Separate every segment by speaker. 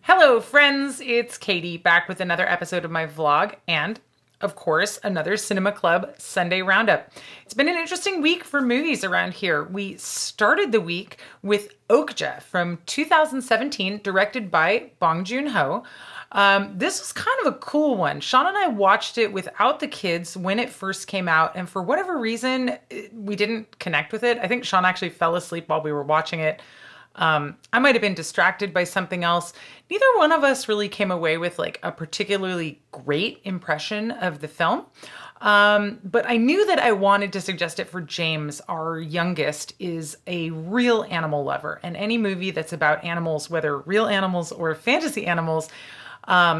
Speaker 1: Hello, friends. It's Katie back with another episode of my vlog and, of course, another Cinema Club Sunday Roundup. It's been an interesting week for movies around here. We started the week with Okja from 2017, directed by Bong Joon-ho. This was kind of a cool one. Sean and I watched it without the kids when it first came out, and for whatever reason, we didn't connect with it. I think Sean actually fell asleep while we were watching it. I might have been distracted by something else. Neither one of us really came away with like a particularly great impression of the film. But I knew that I wanted to suggest it for James. Our youngest is a real animal lover, and any movie that's about animals, whether real animals or fantasy animals,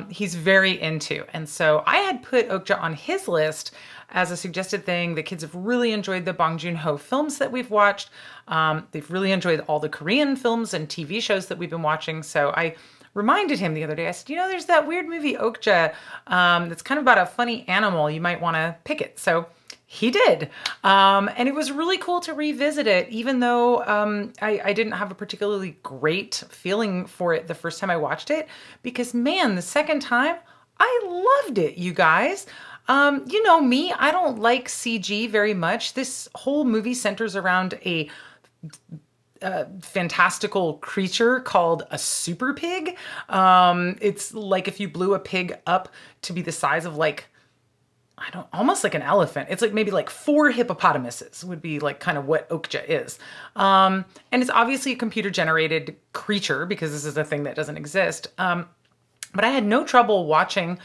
Speaker 1: he's very into. And so I had put Okja on his list as a suggested thing. The kids have really enjoyed the Bong Joon-ho films that we've watched. They've really enjoyed all the Korean films and TV shows that we've been watching. So I reminded him the other day, I said, there's that weird movie Okja that's kind of about a funny animal. You might want to pick it. So he did. And it was really cool to revisit it, even though I didn't have a particularly great feeling for it the first time I watched it, because man, the second time, I loved it, you guys. You know me, I don't like CG very much. This whole movie centers around a fantastical creature called a super pig. It's like if you blew a pig up to be the size of almost like an elephant. It's like maybe like 4 hippopotamuses would be like kind of what Okja is. And it's obviously a computer generated creature because this is a thing that doesn't exist. But I had no trouble watching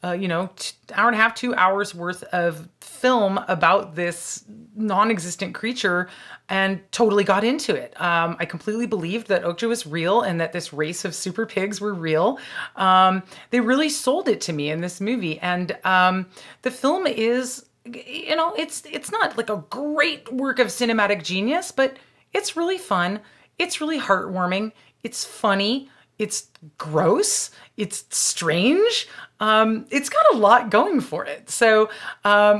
Speaker 1: hour and a half, 2 hours worth of film about this non-existent creature and totally got into it. I completely believed that Okja was real and that this race of super pigs were real. They really sold it to me in this movie. And the film is, it's not like a great work of cinematic genius, but it's really fun. It's really heartwarming. It's funny. It's gross. It's strange. It's got a lot going for it. So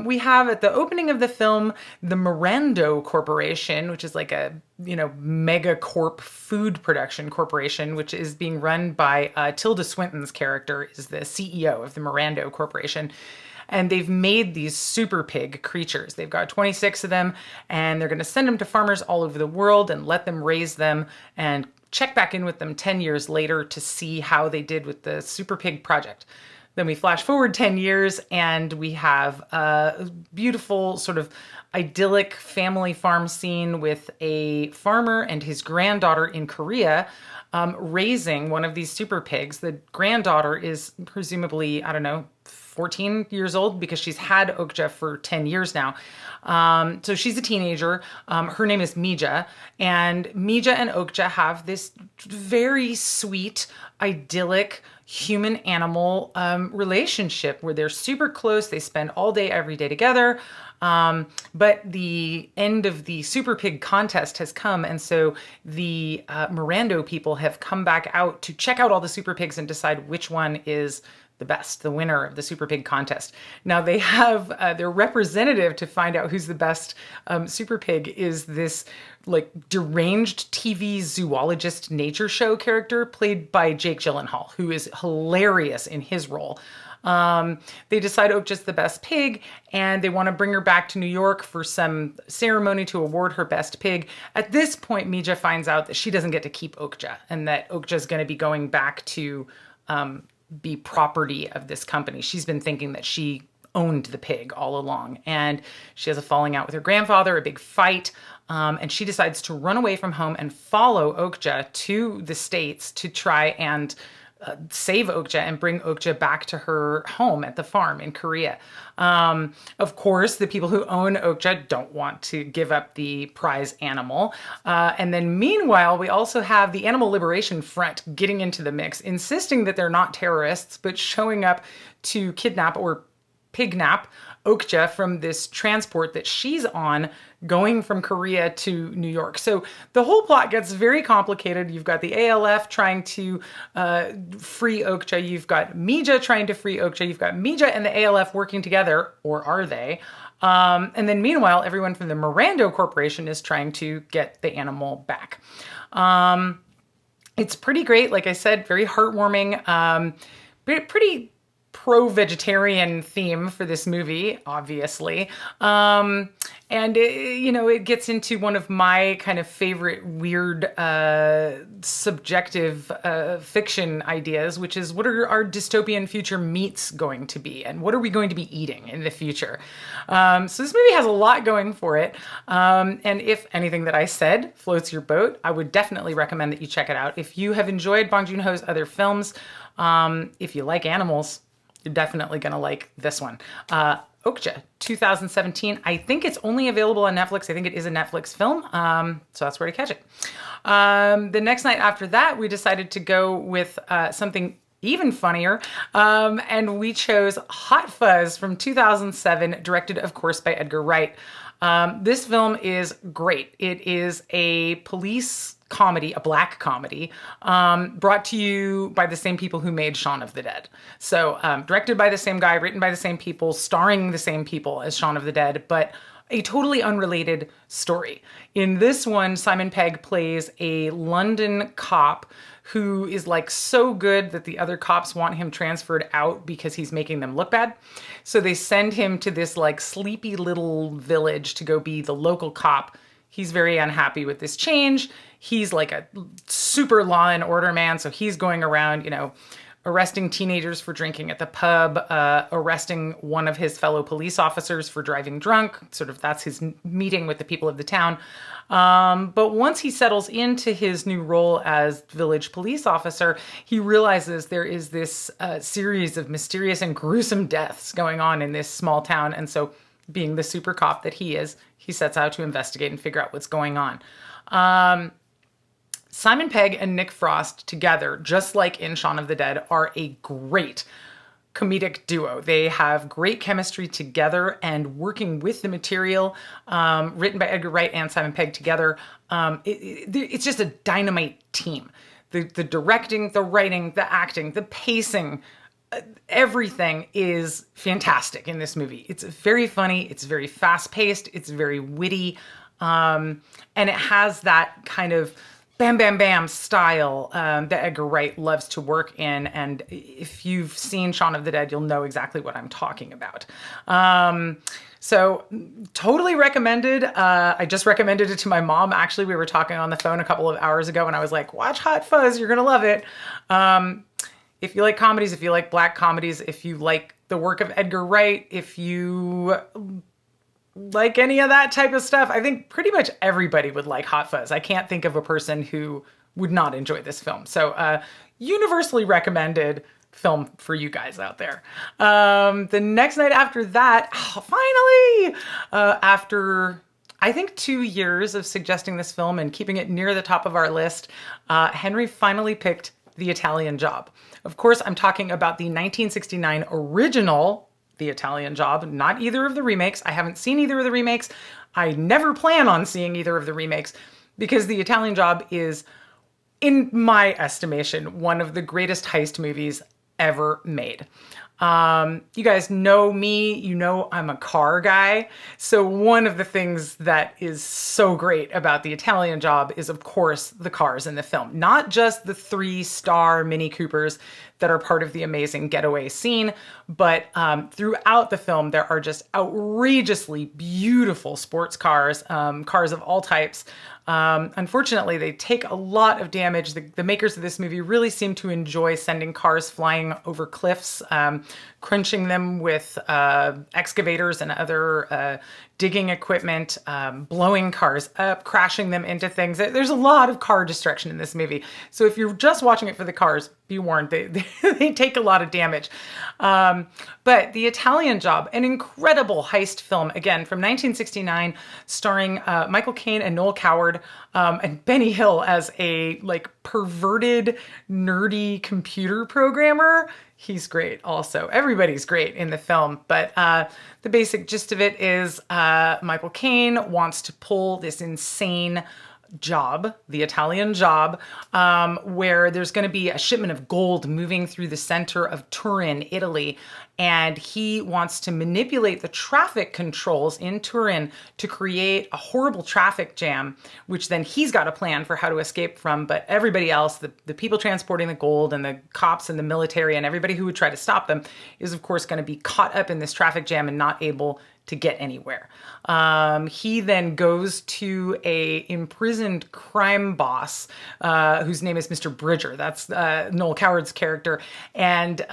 Speaker 1: we have at the opening of the film, the Mirando Corporation, which is like a, megacorp food production corporation, which is being run by Tilda Swinton's character is the CEO of the Mirando Corporation. And they've made these super pig creatures. They've got 26 of them, and they're going to send them to farmers all over the world and let them raise them and check back in with them 10 years later to see how they did with the super pig project. Then we flash forward 10 years and we have a beautiful sort of idyllic family farm scene with a farmer and his granddaughter in Korea raising one of these super pigs. The granddaughter is presumably, 14 years old because she's had Okja for 10 years now. So she's a teenager. Her name is Mija. And Mija and Okja have this very sweet, idyllic human-animal relationship where they're super close. They spend all day, every day together. But the end of the Super Pig contest has come, and so the Mirando people have come back out to check out all the Super Pigs and decide which one is the best, the winner of the Super Pig contest. Now they have their representative to find out who's the best Super Pig is this like deranged TV zoologist nature show character played by Jake Gyllenhaal, who is hilarious in his role. They decide Okja's the best pig and they want to bring her back to New York for some ceremony to award her best pig. At this point, Mija finds out that she doesn't get to keep Okja and that Okja's going to be going back to be property of this company. She's been thinking that she owned the pig all along, and she has a falling out with her grandfather, a big fight, and she decides to run away from home and follow Okja to the States to try and save Okja and bring Okja back to her home at the farm in Korea. Of course, the people who own Okja don't want to give up the prize animal. And then meanwhile, we also have the Animal Liberation Front getting into the mix, insisting that they're not terrorists, but showing up to kidnap or pignap Okja from this transport that she's on going from Korea to New York. So the whole plot gets very complicated. You've got the ALF trying to free Okja. You've got Mija trying to free Okja. You've got Mija and the ALF working together, or are they? And then meanwhile, everyone from the Mirando Corporation is trying to get the animal back. It's pretty great. Like I said, very heartwarming. Pretty pro-vegetarian theme for this movie, obviously. And it gets into one of my kind of favorite weird subjective fiction ideas, which is what are our dystopian future meats going to be, and what are we going to be eating in the future? So this movie has a lot going for it. And if anything that I said floats your boat, I would definitely recommend that you check it out. If you have enjoyed Bong Joon-ho's other films, if you like animals, you're definitely going to like this one. Okja, 2017. I think it's only available on Netflix. I think it is a Netflix film. So that's where to catch it. The next night after that, we decided to go with something even funnier. And we chose Hot Fuzz from 2007, directed, of course, by Edgar Wright. This film is great. It is a police comedy, a black comedy, brought to you by the same people who made Shaun of the Dead. So directed by the same guy, written by the same people, starring the same people as Shaun of the Dead, but a totally unrelated story. In this one, Simon Pegg plays a London cop who is like so good that the other cops want him transferred out because he's making them look bad. So they send him to this like sleepy little village to go be the local cop. He's very unhappy with this change. He's like a super law and order man. So he's going around, arresting teenagers for drinking at the pub, arresting one of his fellow police officers for driving drunk. Sort of that's his meeting with the people of the town. But once he settles into his new role as village police officer, he realizes there is this series of mysterious and gruesome deaths going on in this small town. And so being the super cop that he is, he sets out to investigate and figure out what's going on. Simon Pegg and Nick Frost together, just like in Shaun of the Dead, are a great comedic duo. They have great chemistry together, and working with the material written by Edgar Wright and Simon Pegg together, it's just a dynamite team. The directing, the writing, the acting, the pacing, everything is fantastic in this movie. It's very funny. It's very fast-paced. It's very witty. And it has that kind of bam, bam, bam style that Edgar Wright loves to work in. And if you've seen Shaun of the Dead, you'll know exactly what I'm talking about. So totally recommended. I just recommended it to my mom. Actually, we were talking on the phone a couple of hours ago, and I was like, watch Hot Fuzz. You're going to love it. If you like comedies, if you like black comedies, if you like the work of Edgar Wright, if you like any of that type of stuff, I think pretty much everybody would like Hot Fuzz. I can't think of a person who would not enjoy this film. So universally recommended film for you guys out there. The next night after that, finally, after I think 2 years of suggesting this film and keeping it near the top of our list, Henry finally picked The Italian Job. Of course, I'm talking about the 1969 original The Italian Job, not either of the remakes. I haven't seen either of the remakes. I never plan on seeing either of the remakes because The Italian Job is, in my estimation, one of the greatest heist movies ever made. You guys know me, you know I'm a car guy. So one of the things that is so great about The Italian Job is, of course, the cars in the film. Not just the 3-star Mini Coopers that are part of the amazing getaway scene, but throughout the film, there are just outrageously beautiful sports cars, cars of all types. Unfortunately, they take a lot of damage. The makers of this movie really seem to enjoy sending cars flying over cliffs, crunching them with excavators and other digging equipment, blowing cars up, crashing them into things. There's a lot of car destruction in this movie. So if you're just watching it for the cars, be warned, they take a lot of damage. But The Italian Job, an incredible heist film, again, from 1969, starring Michael Caine and Noel Coward, and Benny Hill as a perverted, nerdy computer programmer. He's great also. Everybody's great in the film, but the basic gist of it is Michael Caine wants to pull this insane job, the Italian job, where there's going to be a shipment of gold moving through the center of Turin, Italy. And he wants to manipulate the traffic controls in Turin to create a horrible traffic jam, which then he's got a plan for how to escape from. But everybody else, the people transporting the gold and the cops and the military and everybody who would try to stop them is, of course, going to be caught up in this traffic jam and not able to get anywhere. He then goes to a imprisoned crime boss whose name is Mr. Bridger. That's Noel Coward's character. And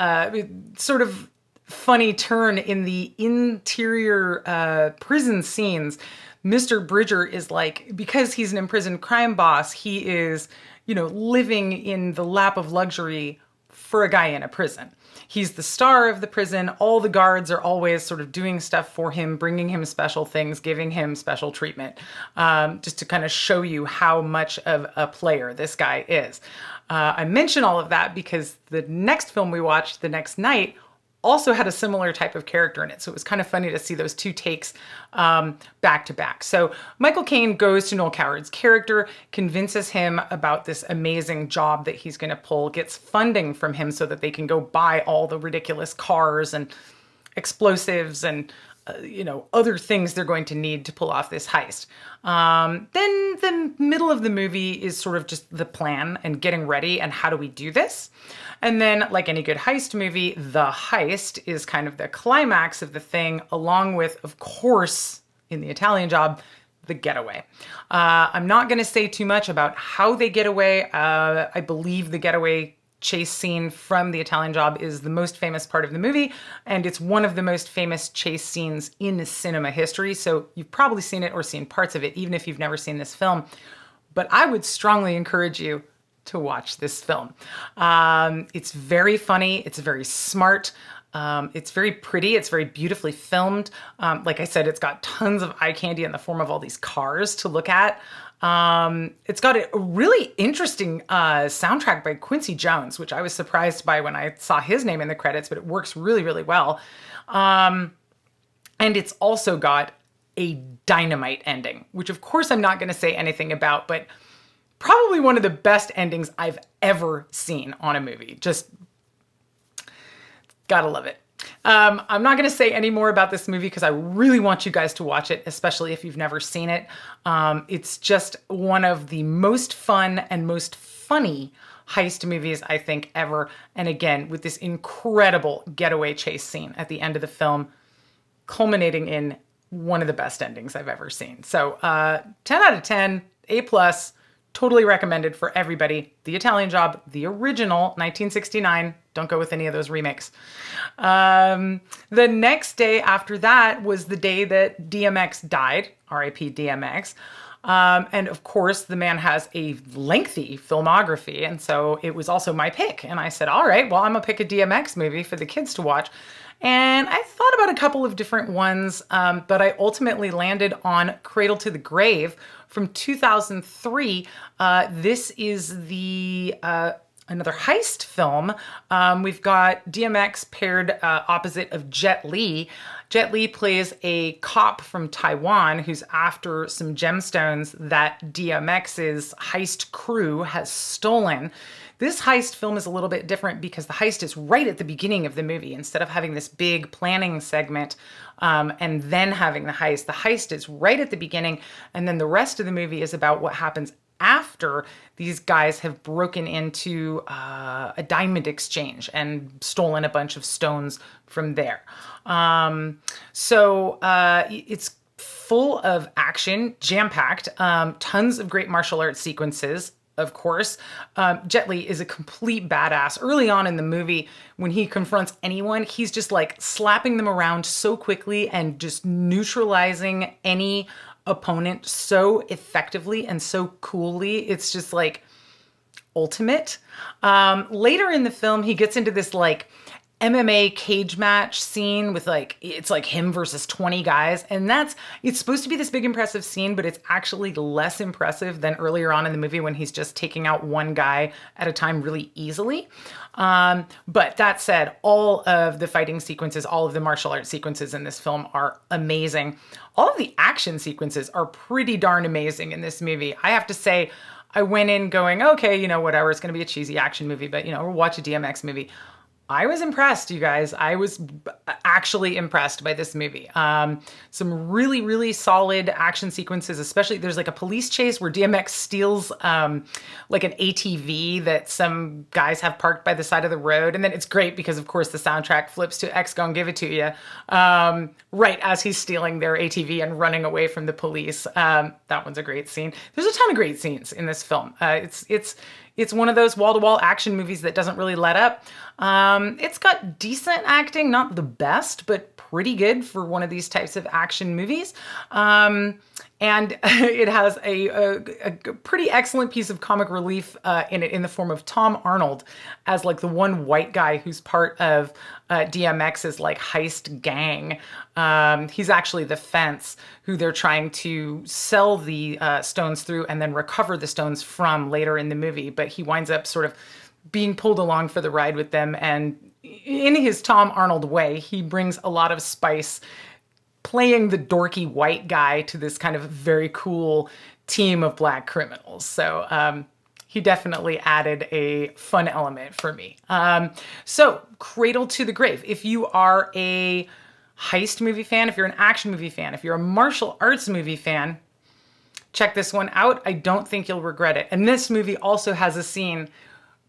Speaker 1: sort of funny turn in the interior prison scenes. Mr. Bridger is like, because he's an imprisoned crime boss, he is, living in the lap of luxury for a guy in a prison. He's the star of the prison. All the guards are always sort of doing stuff for him, bringing him special things, giving him special treatment, just to kind of show you how much of a player this guy is. I mention all of that because the next film we watched the next night also had a similar type of character in it. So it was kind of funny to see those two takes back to back. So Michael Caine goes to Noel Coward's character, convinces him about this amazing job that he's going to pull, gets funding from him so that they can go buy all the ridiculous cars and explosives and other things they're going to need to pull off this heist. Then the middle of the movie is sort of just the plan and getting ready and how do we do this? And then, like any good heist movie, the heist is kind of the climax of the thing, along with, of course, in the Italian job, the getaway. I'm not going to say too much about how they get away. I believe the getaway chase scene from the Italian job is the most famous part of the movie, and it's one of the most famous chase scenes in cinema history. So you've probably seen it or seen parts of it, even if you've never seen this film. But I would strongly encourage you to watch this film. It's very funny. It's very smart. It's very pretty. It's very beautifully filmed. Like I said, it's got tons of eye candy in the form of all these cars to look at. It's got a really interesting soundtrack by Quincy Jones, which I was surprised by when I saw his name in the credits, but it works really, really well. And it's also got a dynamite ending, which of course I'm not going to say anything about, but probably one of the best endings I've ever seen on a movie. Just gotta love it. I'm not going to say any more about this movie because I really want you guys to watch it, especially if you've never seen it. It's just one of the most fun and most funny heist movies I think ever. And again, with this incredible getaway chase scene at the end of the film, culminating in one of the best endings I've ever seen. So 10 out of 10, A+. Totally recommended for everybody. The Italian Job, the original, 1969. Don't go with any of those remakes. The next day after that was the day that DMX died, R.I.P. DMX. And of course, the man has a lengthy filmography, and so it was also my pick. And I said, all right, well, I'm gonna pick a DMX movie for the kids to watch. And I thought about a couple of different ones, but I ultimately landed on Cradle to the Grave from 2003. This is the another heist film. We've got DMX paired opposite of Jet Li. Jet Li plays a cop from Taiwan who's after some gemstones that DMX's heist crew has stolen. This heist film is a little bit different because the heist is right at the beginning of the movie. Instead of having this big planning segment and then having the heist is right at the beginning. And then the rest of the movie is about what happens after these guys have broken into a diamond exchange and stolen a bunch of stones from there. So it's full of action, jam-packed, tons of great martial arts sequences. Of course, Jet Li is a complete badass. Early on in the movie, when he confronts anyone, he's just like slapping them around so quickly and just neutralizing any opponent so effectively and so coolly. It's just like ultimate. Later in the film, he gets into this like MMA cage match scene with like, it's like him versus 20 guys. And it's supposed to be this big impressive scene, but it's actually less impressive than earlier on in the movie when he's just taking out one guy at a time really easily. But that said, all of the fighting sequences, all of the martial arts sequences in this film are amazing. All of the action sequences are pretty darn amazing in this movie. I have to say, I went in going, okay, whatever, it's going to be a cheesy action movie, but, we'll watch a DMX movie. I was impressed, you guys. I was actually impressed by this movie. Some really, really solid action sequences, especially there's like a police chase where DMX steals like an ATV that some guys have parked by the side of the road. And then it's great because, of course, the soundtrack flips to X Gon' Give It To You right as he's stealing their ATV and running away from the police. That one's a great scene. There's a ton of great scenes in this film. It's one of those wall-to-wall action movies that doesn't really let up. It's got decent acting, not the best, but pretty good for one of these types of action movies. And it has a pretty excellent piece of comic relief in it in the form of Tom Arnold as like the one white guy who's part of DMX's like heist gang. He's actually the fence who they're trying to sell the stones through and then recover the stones from later in the movie. But he winds up sort of being pulled along for the ride with them. And in his Tom Arnold way, he brings a lot of spice, playing the dorky white guy to this kind of very cool team of black criminals. So he definitely added a fun element for me. So Cradle to the Grave. If you are a heist movie fan, if you're an action movie fan, if you're a martial arts movie fan, check this one out. I don't think you'll regret it. And this movie also has a scene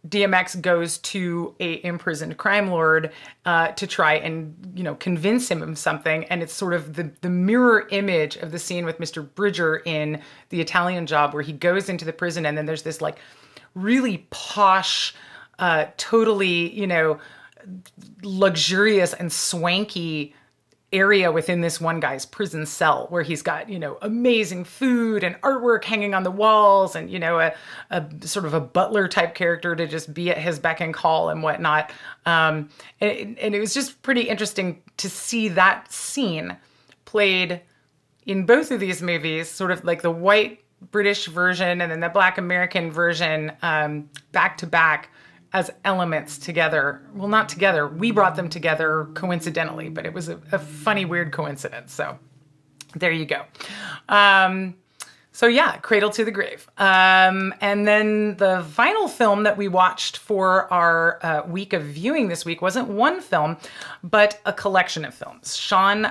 Speaker 1: DMX goes to a imprisoned crime lord to try and, convince him of something. And it's sort of the mirror image of the scene with Mr. Bridger in The Italian Job, where he goes into the prison and then there's this like really posh, totally, luxurious and swanky area within this one guy's prison cell where he's got, amazing food and artwork hanging on the walls and, a sort of a butler type character to just be at his beck and call and whatnot. And it was just pretty interesting to see that scene played in both of these movies, sort of like the white British version and then the Black American version back to back as elements together. Well, not together. We brought them together coincidentally, but it was a funny, weird coincidence. So there you go. So yeah, Cradle to the Grave. And then the final film that we watched for our week of viewing this week wasn't one film, but a collection of films. Sean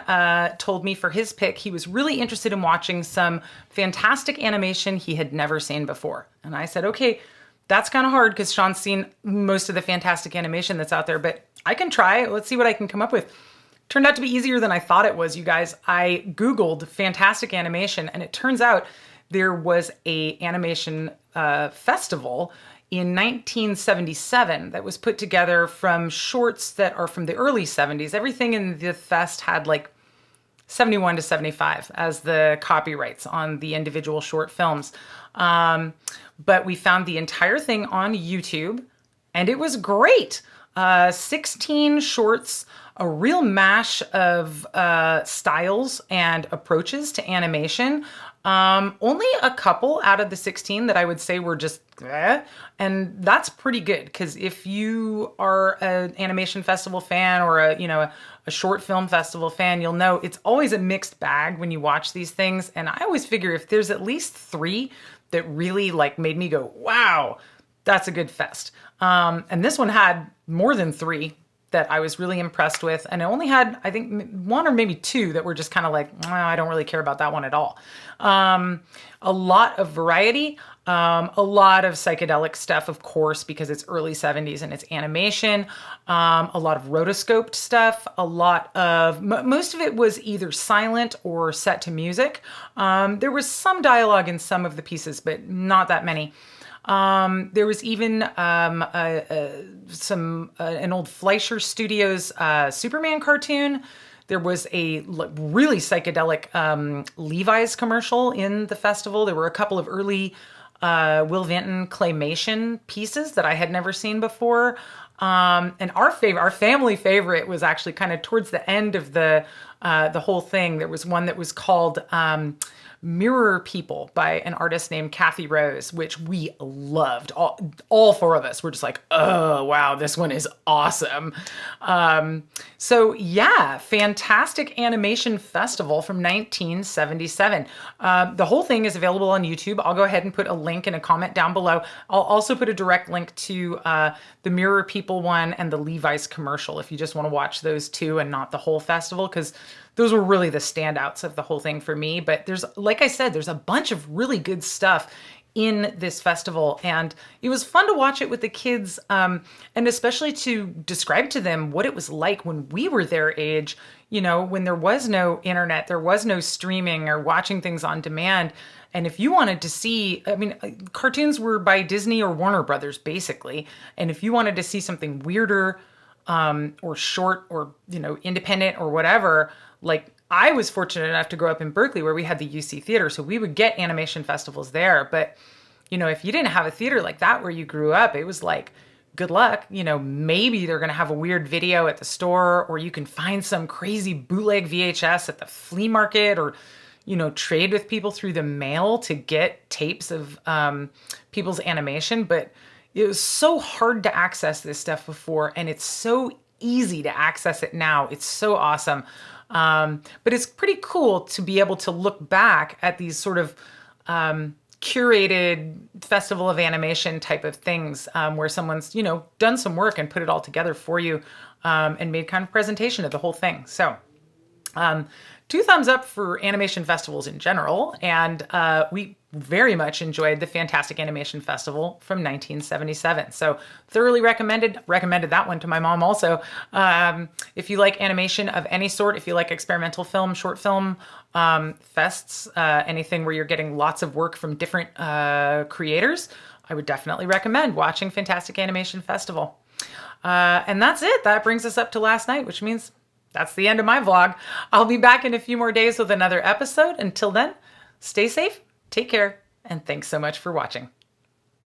Speaker 1: told me for his pick, he was really interested in watching some fantastic animation he had never seen before. And I said, okay, that's kind of hard because Sean's seen most of the fantastic animation that's out there, but I can try. Let's see what I can come up with. Turned out to be easier than I thought it was, you guys. I Googled fantastic animation, and it turns out there was a animation festival in 1977 that was put together from shorts that are from the early 70s. Everything in the fest had like 71 to 75 as the copyrights on the individual short films. But we found the entire thing on YouTube, and it was great. 16 shorts, a real mash of styles and approaches to animation. Only a couple out of the 16 that I would say were just and that's pretty good, because if you are an animation festival fan or a short film festival fan, you'll know it's always a mixed bag when you watch these things. And I always figure if there's at least 3 that really like made me go, wow, that's a good fest. And this one had more than 3 that I was really impressed with. And it only had, I think, 1 or maybe 2 that were just kind of like, I don't really care about that one at all. A lot of variety, a lot of psychedelic stuff, of course, because it's early 70s and it's animation, a lot of rotoscoped stuff, a lot of, most of it was either silent or set to music. There was some dialogue in some of the pieces, but not that many. There was even an old Fleischer Studios Superman cartoon. There was a really psychedelic Levi's commercial in the festival. There were a couple of early Will Vinton claymation pieces that I had never seen before. And our family favorite was actually kind of towards the end of the whole thing. There was one that was called Mirror People by an artist named Kathy Rose, which we loved. All four of us were just like, oh, wow, this one is awesome. So yeah, fantastic animation festival from 1977. The whole thing is available on YouTube. I'll go ahead and put a link in a comment down below. I'll also put a direct link to the Mirror People one and the Levi's commercial if you just want to watch those two and not the whole festival, because those were really the standouts of the whole thing for me. But there's, like I said, there's a bunch of really good stuff in this festival, and it was fun to watch it with the kids, and especially to describe to them what it was like when we were their age, you know, when there was no internet, there was no streaming or watching things on demand. And if you wanted to see, I mean, cartoons were by Disney or Warner Brothers, basically. And if you wanted to see something weirder, or short, or, you know, independent or whatever, like I was fortunate enough to grow up in Berkeley where we had the UC Theater, so we would get animation festivals there. But, you know, if you didn't have a theater like that where you grew up, it was like, good luck. You know, maybe they're going to have a weird video at the store, or you can find some crazy bootleg VHS at the flea market, or, you know, trade with people through the mail to get tapes of people's animation. But it was so hard to access this stuff before, and it's so easy to access it now. It's so awesome. But it's pretty cool to be able to look back at these sort of curated festival of animation type of things, where someone's, you know, done some work and put it all together for you, and made kind of presentation of the whole thing. So 2 thumbs up for animation festivals in general. And we very much enjoyed the Fantastic Animation Festival from 1977. So thoroughly recommended that one to my mom also. If you like animation of any sort, if you like experimental film, short film, fests, anything where you're getting lots of work from different creators, I would definitely recommend watching Fantastic Animation Festival. And that's it. That brings us up to last night, which means that's the end of my vlog. I'll be back in a few more days with another episode. Until then, stay safe, take care, and thanks so much for watching.